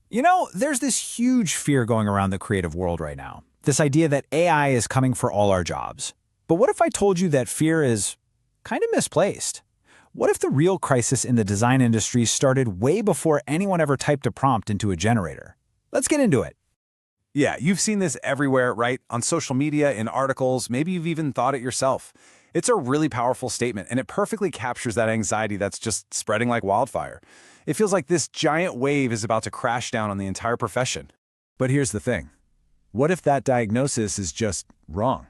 There's this huge fear going around the creative world right now. This idea that AI is coming for all our jobs. But what if I told you that fear is kind of misplaced? What if the real crisis in the design industry started way before anyone ever typed a prompt into a generator? Let's get into it. Yeah, you've seen this everywhere, right? On social media, in articles, maybe you've even thought it yourself. It's a really powerful statement, and it perfectly captures that anxiety that's just spreading like wildfire. It feels like this giant wave is about to crash down on the entire profession. But here's the thing. What if that diagnosis is just wrong?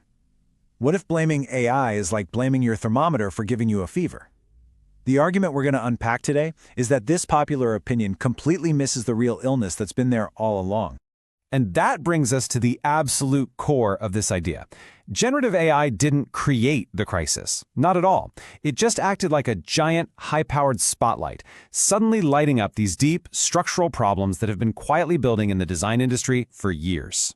What if blaming AI is like blaming your thermometer for giving you a fever? The argument we're going to unpack today is that this popular opinion completely misses the real illness that's been there all along. And that brings us to the absolute core of this idea. Generative AI didn't create the crisis. Not at all. It just acted like a giant, high-powered spotlight, suddenly lighting up these deep, structural problems that have been quietly building in the design industry for years.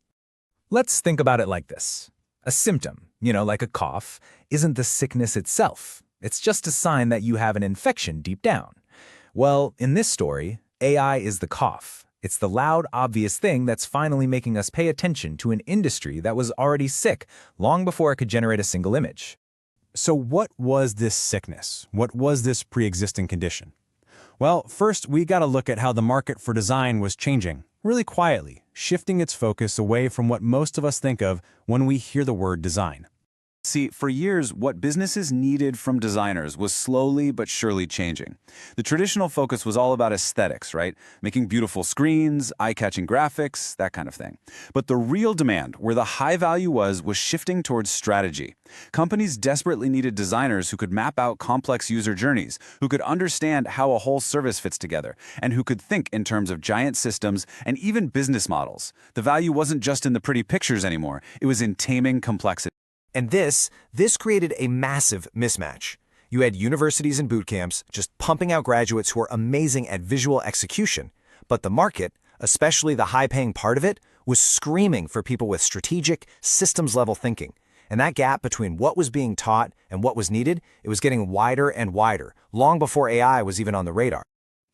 Let's think about it like this. A symptom, like a cough, isn't the sickness itself. It's just a sign that you have an infection deep down. Well, in this story, AI is the cough. It's the loud, obvious thing that's finally making us pay attention to an industry that was already sick long before it could generate a single image. So what was this sickness? What was this pre-existing condition? Well, first we got to look at how the market for design was changing, really quietly, shifting its focus away from what most of us think of when we hear the word design. See, for years, what businesses needed from designers was slowly but surely changing. The traditional focus was all about aesthetics, right? Making beautiful screens, eye-catching graphics, that kind of thing. But the real demand, where the high value was shifting towards strategy. Companies desperately needed designers who could map out complex user journeys, who could understand how a whole service fits together, and who could think in terms of giant systems and even business models. The value wasn't just in the pretty pictures anymore, it was in taming complexity. And this created a massive mismatch. You had universities and boot camps just pumping out graduates who were amazing at visual execution, but the market, especially the high-paying part of it, was screaming for people with strategic, systems-level thinking. And that gap between what was being taught and what was needed, it was getting wider and wider, long before AI was even on the radar.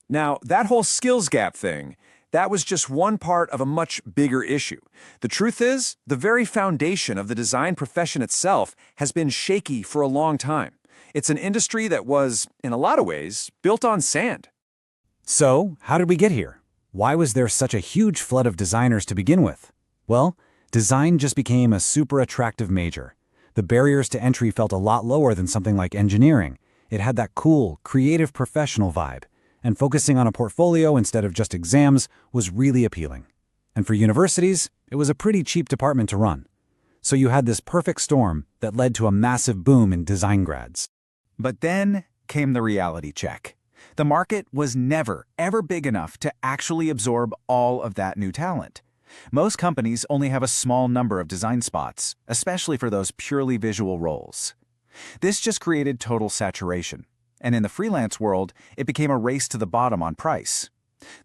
Now, that whole skills gap thing, that was just one part of a much bigger issue. The truth is, the very foundation of the design profession itself has been shaky for a long time. It's an industry that was, in a lot of ways, built on sand. So, how did we get here? Why was there such a huge flood of designers to begin with? Well, design just became a super attractive major. The barriers to entry felt a lot lower than something like engineering. It had that cool, creative professional vibe. And focusing on a portfolio instead of just exams was really appealing. And for universities, it was a pretty cheap department to run. So you had this perfect storm that led to a massive boom in design grads. But then came the reality check. The market was never, ever big enough to actually absorb all of that new talent. Most companies only have a small number of design spots, especially for those purely visual roles. This just created total saturation. And in the freelance world, it became a race to the bottom on price.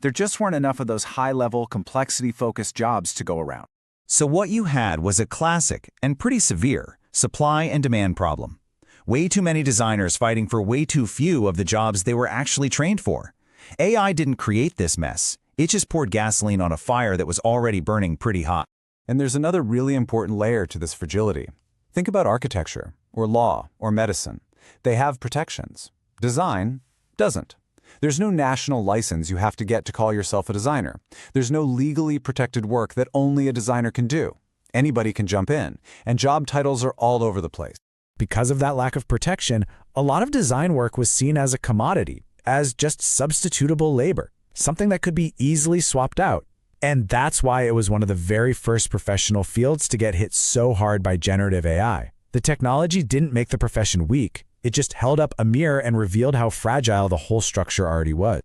There just weren't enough of those high-level, complexity-focused jobs to go around. So what you had was a classic and pretty severe supply and demand problem. Way too many designers fighting for way too few of the jobs they were actually trained for. AI didn't create this mess. It just poured gasoline on a fire that was already burning pretty hot. And there's another really important layer to this fragility. Think about architecture, or law, or medicine. They have protections. Design doesn't. There's no national license you have to get to call yourself a designer. There's no legally protected work that only a designer can do. Anybody can jump in, and job titles are all over the place. Because of that lack of protection, a lot of design work was seen as a commodity, as just substitutable labor, something that could be easily swapped out. And that's why it was one of the very first professional fields to get hit so hard by generative AI. The technology didn't make the profession weak. It just held up a mirror and revealed how fragile the whole structure already was.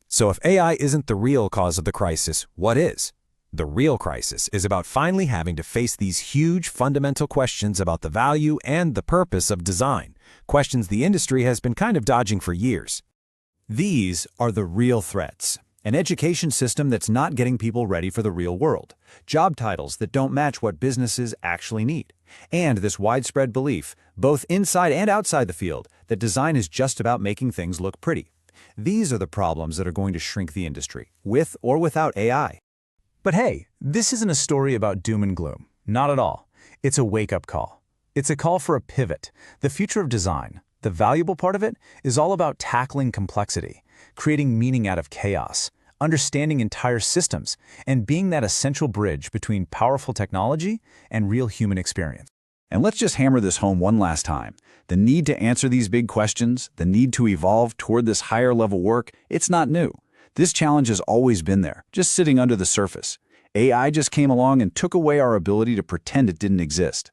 So if AI isn't the real cause of the crisis, what is? The real crisis is about finally having to face these huge fundamental questions about the value and the purpose of design, questions the industry has been kind of dodging for years. These are the real threats. An education system that's not getting people ready for the real world, job titles that don't match what businesses actually need, and this widespread belief, both inside and outside the field, that design is just about making things look pretty. These are the problems that are going to shrink the industry, with or without AI. But hey, this isn't a story about doom and gloom. Not at all. It's a wake-up call. It's a call for a pivot. The future of design, the valuable part of it, is all about tackling complexity, creating meaning out of chaos, understanding entire systems, and being that essential bridge between powerful technology and real human experience. And let's just hammer this home one last time. The need to answer these big questions, the need to evolve toward this higher level work, it's not new. This challenge has always been there, just sitting under the surface. AI just came along and took away our ability to pretend it didn't exist.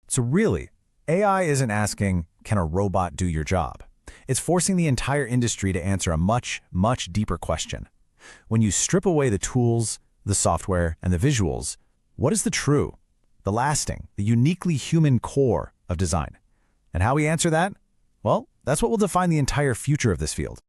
So really, AI isn't asking, can a robot do your job? It's forcing the entire industry to answer a much, much deeper question. When you strip away the tools, the software, and the visuals, what is the true, the lasting, the uniquely human core of design? And how we answer that? Well, that's what will define the entire future of this field.